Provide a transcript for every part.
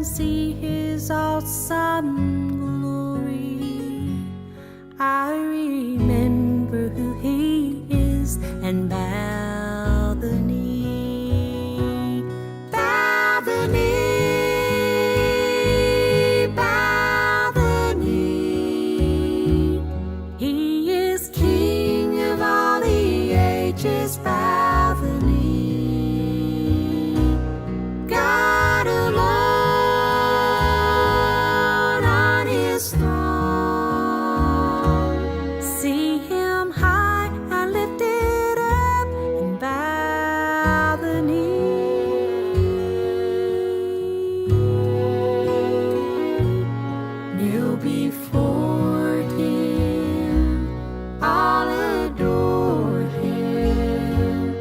and see his awesome glory. I remember who he is and bow the knee. Bow the knee, bow the knee. He is King of all the ages. Bow the knee. God alone on his throne. See him high and lifted up and bow the knee. Kneel before him, all adore him.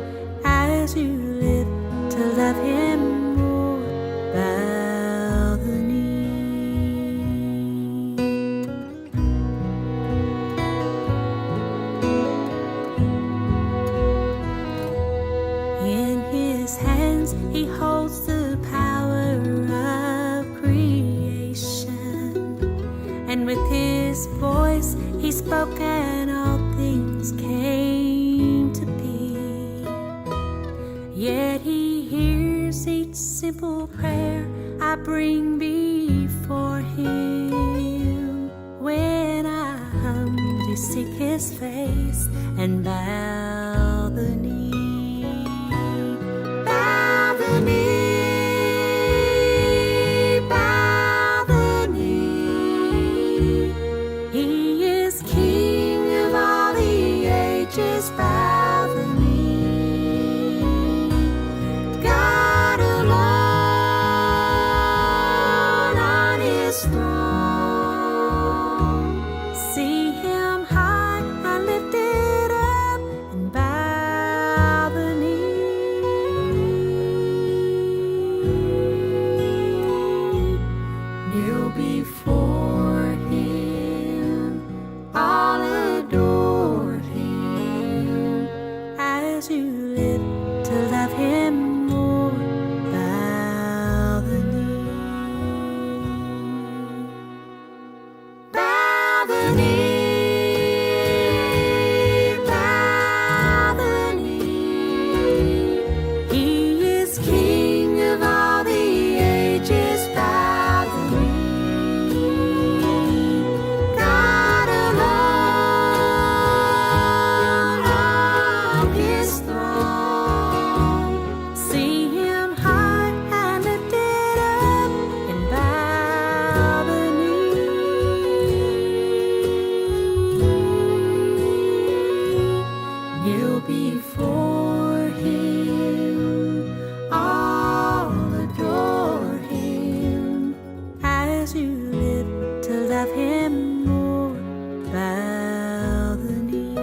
As you live to love him more, bow the knee. In his hands he holds the power of creation, and with his voice he spoke and all things came to be. Yet he hears each simple prayer I bring before him, when I humbly seek his face and bow the knee. Bow the knee, bow the knee. He is King of all the ages. Bow the knee. God alone on his throne. See him high and lifted up and bow the knee. Kneel before him, all adore him. As you live to love him more, bow the knee. Bow the knee, bow the knee. He is King of all the ages. Bow the knee. God alone on his throne. See him high and lifted up and bow the knee. Kneel before him, all adore him. As you live to love him more, bow the knee.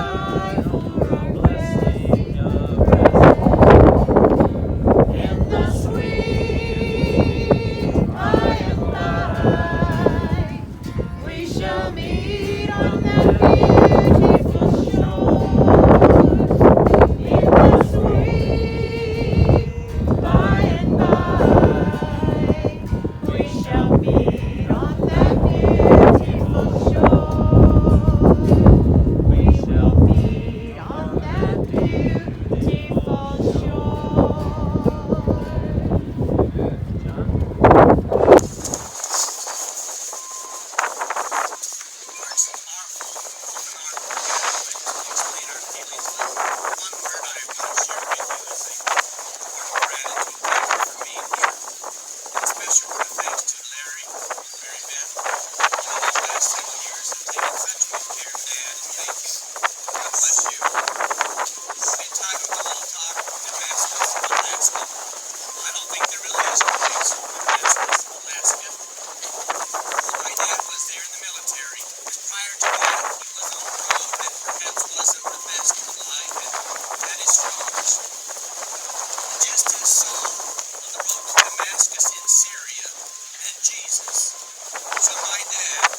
sigh for a blessing of rest. In the sweet by and by, we shall meet on that beautiful shore. In the sweet by and by, we shall meet on that beautiful shore. We shall meet on that beautiful shore. John? Words are often our adequate to explain our feelings, but one word I want to share with you is a word of gratitude. Thank you for being here. And a special word of thanks to Larry and Mary Beth, who in these last several years have taken such good care of Dad, and thanks. God bless you. I entitled the little talk, Damascus, Alaska. I don't think there really is a place, Damascus, Alaska. My dad was there in the military, and prior to that, he was on a road that perhaps wasn't the best in life, and had his struggles. Just as Saul on the road to Damascus in Syria met Jesus, so my dad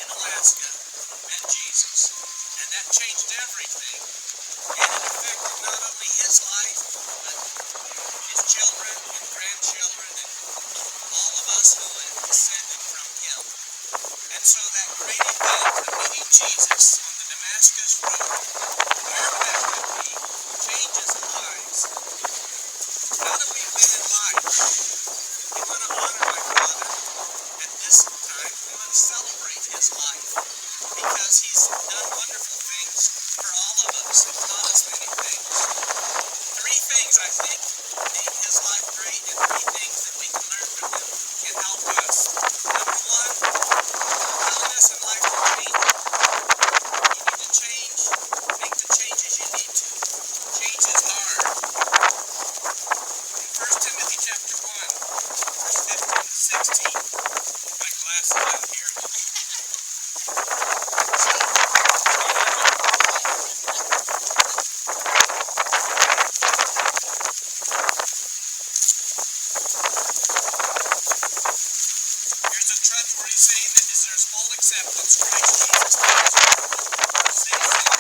in Alaska met Jesus, and that changed everything, and it affected not only his life, but his children and grandchildren and all of us who have descended from him. And so that great event of meeting Jesus on the Damascus road, wherever that might be, changes lives. How do we win in life? We want to honor my father. At this time, we want to celebrate his life because he's done wonderful things for all of us and taught us many things. Three things, I think, make his life great, and three things that we can learn from him can help us. Number one, willingness in life to change. You need to change. Make the changes you need to. Change is hard. In 1 Timothy chapter 1, verse 15 to 16. My glasses out here. Here's a trustworthy saying that deserves full acceptance. Christ Jesus died for save sinners,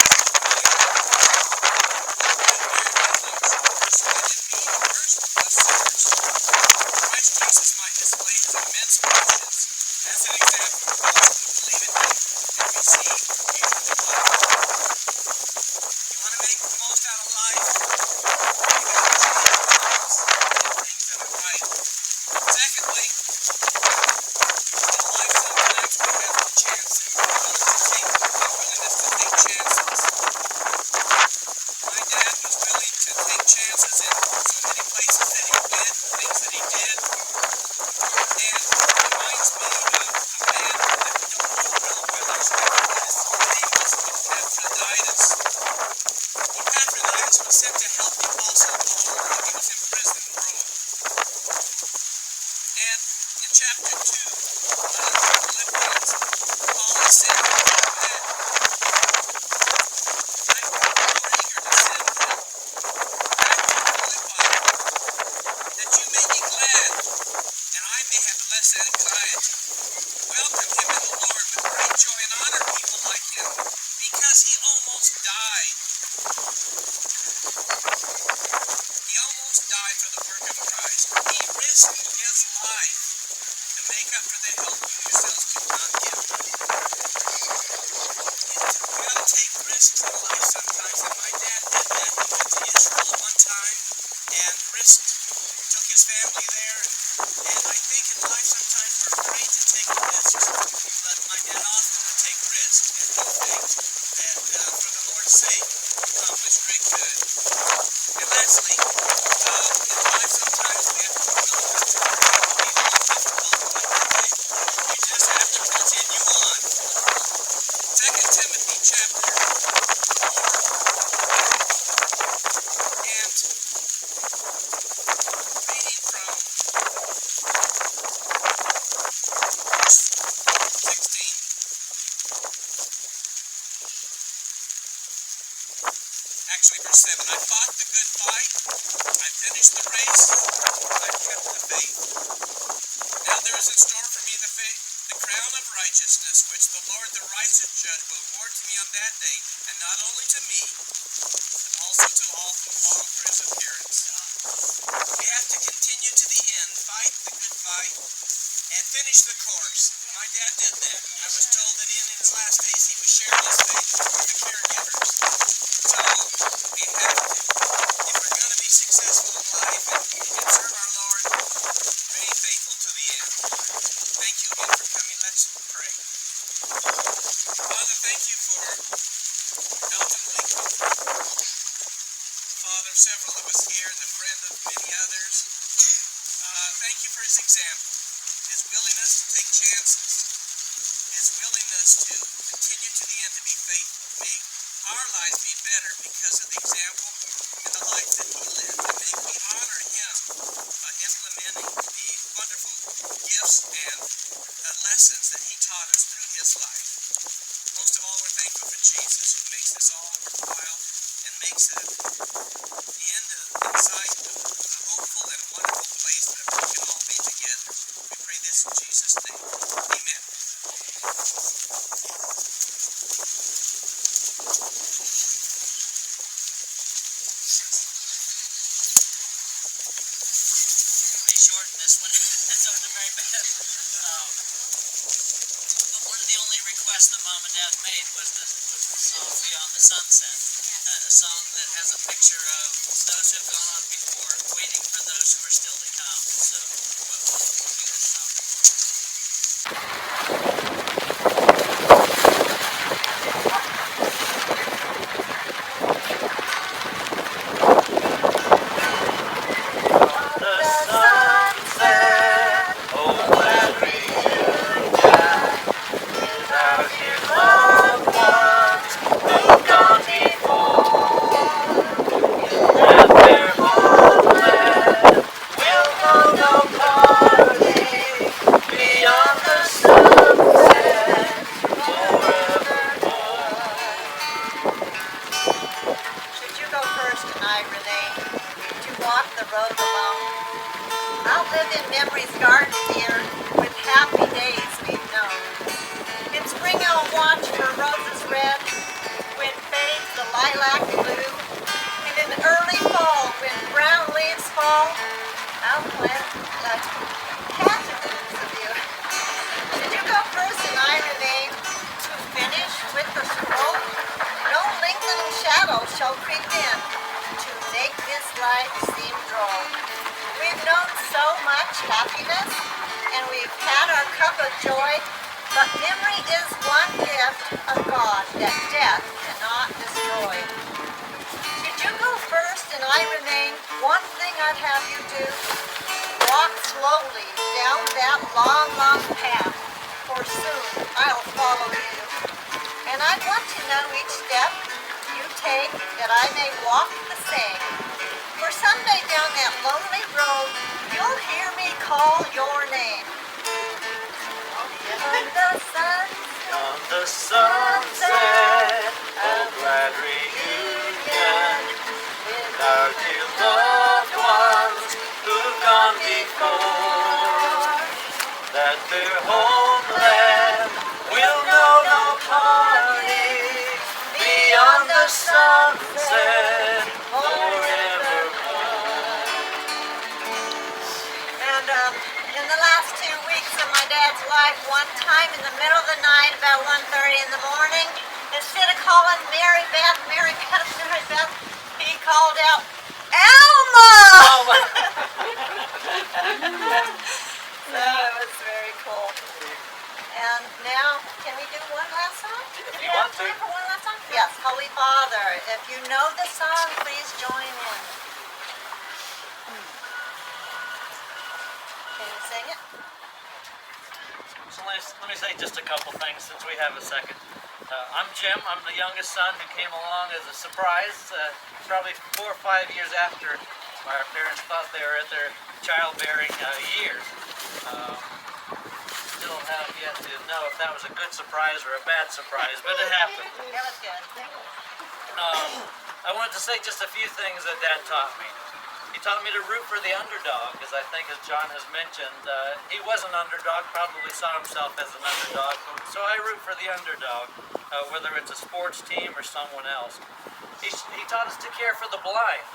persuaded me first of sinners. Christ Jesus might display his immense patience as an example for those who believe in him and receive eternal life. You want to make the most out of life? You got to change your lives and things that are right. Secondly, in life sometimes we have to chance it. Willingness to take chances. My dad was willing to take chances in so many places that he went, things that he did. And it reminds me of a man that we don't know real well. His name was Epaphroditus. Epaphroditus was sent to help the Apostle Paul while he was in prison in Rome. And in chapter 2 of Philippians, Paul is sent to go back. I'm more eager to send him back to Philippi, that you may be glad, and I may have less anxiety. Welcome him in the Lord with great joy and honor people like him, because he almost died. He almost died for the work of Christ. He risked his life to make up for the help you yourselves could not give. We got to take risks in life sometimes, and my dad did that. He went to Israel at one time and took his family there. And I think in life sometimes we're afraid to take risks, but my dad often would take risks and do things that, for the Lord's sake, accomplish great good. And lastly, in life sometimes we have to know how to be difficult like that. You just have to continue on. 2 Timothy chapter 4, and reading from verse 16. Actually, verse 7, I fought the good fight, I finished the race, I kept the faith. Now there is in store for me the crown of righteousness, which the Lord, the righteous judge, will award to me on that day, and not only to me, but also to all who long for his appearance. We have to continue to the end, fight the good fight, and finish the course. My dad did that. I was told that in his last days he was sharing his faith with the caregivers. So we have to, if we're going to be successful in life and serve our Lord, remain faithful to the end. Thank you again for coming. Let's pray. Father, thank you for Alton Lee Cooper. Father, several of us here and a friend of many others. Thank you for his example, his willingness to take chances, his willingness to continue to the end to be faithful. May our lives be better because of the example and the life that he lived. And may we honor him implementing the wonderful gifts and lessons that he taught us through his life. Most of all, we're thankful for Jesus, who makes this all worthwhile and makes it the end in sight a hopeful and a wonderful place that we can all be together. We pray this in Jesus' name. Amen. May shorten this one. That's up the very best. But one of the only requests that Mom and Dad made was the song Beyond the Sunset. A song that has a picture of those who have gone on before, waiting for those who are still to come. So we'll do this song before. The sunset, oh glad reunion, with our dear loved ones who've gone before. At their homeland, we'll know no parting, beyond the sunset, forevermore. Should you go first tonight, Renee, to walk the road alone? I'll live in memory's garden, dear, with happy days we've known. In spring I'll watch for roses red, when fades the lilac blue, and in early fall, when brown leaves fall, I'll plant cactuses of you. Should you go first and I remain, to finish with the scroll? No lengthening shadow shall creep in, to make this life seem droll. We've known so much happiness, and we've had our cup of joy, but memory is one gift of God that death cannot destroy. Should you go first and I remain, one thing I'd have you do, walk slowly down that long, long path, for soon I'll follow you. And I'd want to know each step you take, that I may walk the same. For someday down that lonely road, you'll hear me call your name. On the sunset, oh glad reunion, with our dear loved ones who've gone before. That their homeland will know no parting, beyond the sunset, forevermore. And in the last 2 weeks of my dad's life, one time in the middle of the night, about 1:30 in the morning, instead of calling Mary Beth, he called out, Alma! So it was very cool. And now, can we do one last song? If you want to. Time for one last song? Yes, Holy Father. If you know the song, please join in. Can you sing it? So let me say just a couple things since we have a second. I'm Jim. I'm the youngest son who came along as a surprise, probably 4 or 5 years after our parents thought they were at their childbearing years. Still have yet to know if that was a good surprise or a bad surprise, but it happened. That was good. I wanted to say just a few things that Dad taught me. He taught me to root for the underdog, because I think, as John has mentioned, he was an underdog, probably saw himself as an underdog. So I root for the underdog, whether it's a sports team or someone else. He taught us to care for the blind.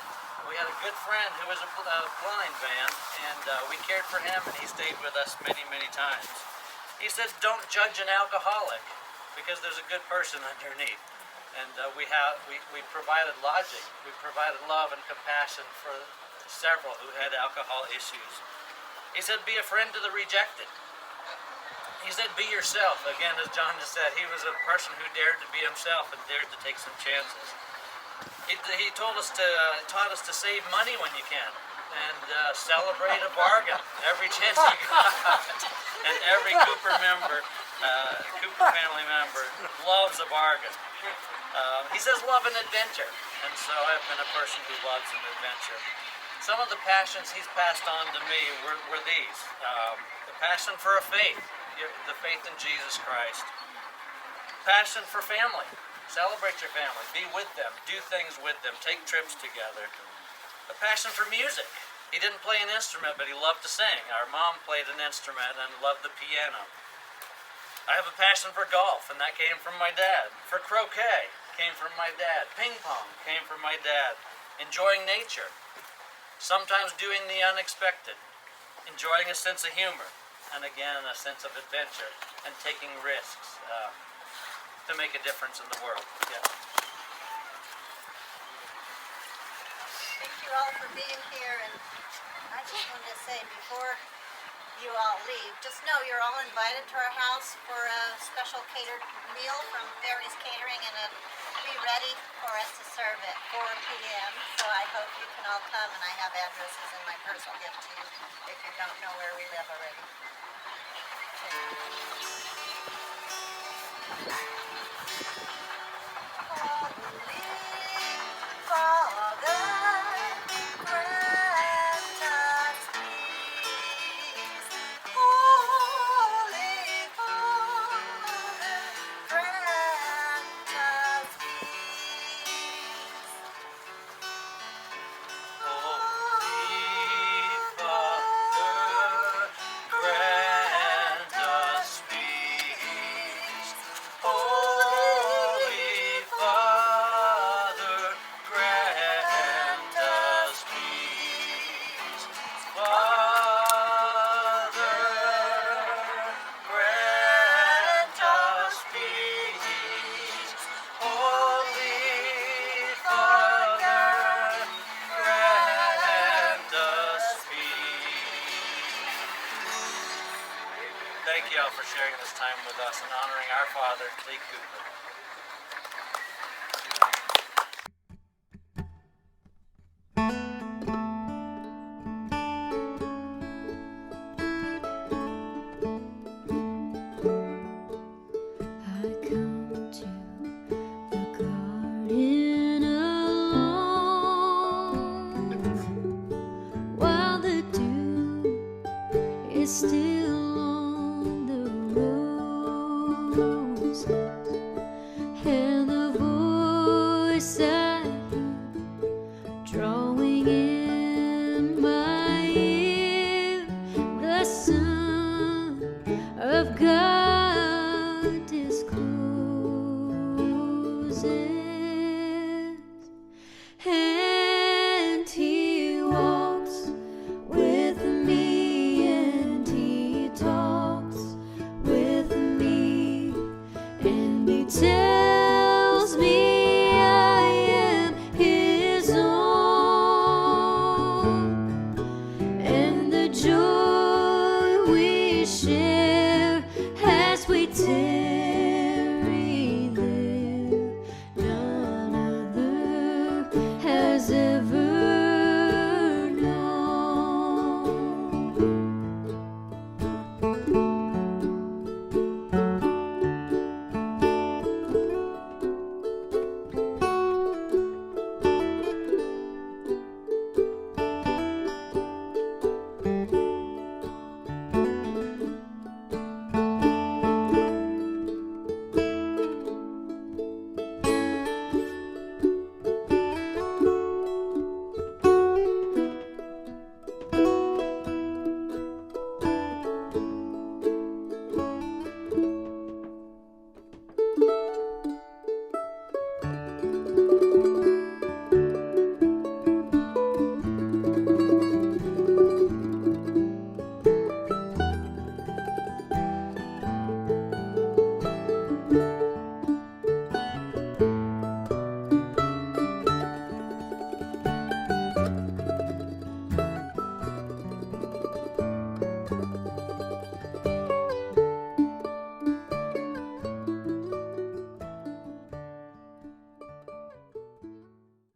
We had a good friend who was a blind man, and we cared for him, and he stayed with us many, many times. He said, don't judge an alcoholic, because there's a good person underneath. And we provided lodging, we provided love and compassion for several who had alcohol issues. He said, be a friend to the rejected. He said, be yourself. Again, as John has said, he was a person who dared to be himself and dared to take some chances. He taught us to save money when you can, and celebrate a bargain every chance you got. And every Cooper family member loves a bargain. He says love an adventure, and so I've been a person who loves an adventure. Some of the passions he's passed on to me were these. The passion for a faith, the faith in Jesus Christ. Passion for family. Celebrate your family. Be with them. Do things with them. Take trips together. A passion for music. He didn't play an instrument, but he loved to sing. Our mom played an instrument and loved the piano. I have a passion for golf, and that came from my dad. For croquet, came from my dad. Ping pong came from my dad. Enjoying nature. Sometimes doing the unexpected. Enjoying a sense of humor. And again, a sense of adventure. And taking risks to make a difference in the world. Yeah. Thank you all for being here, and I just wanted to say before you all leave, just know you're all invited to our house for a special catered meal from Fairies Catering, and it'll be ready for us to serve at 4 p.m. So I hope you can all come, and I have addresses in my purse I'll give to you if you don't know where we live already. Thank you all for sharing this time with us and honoring our father, Lee Cooper.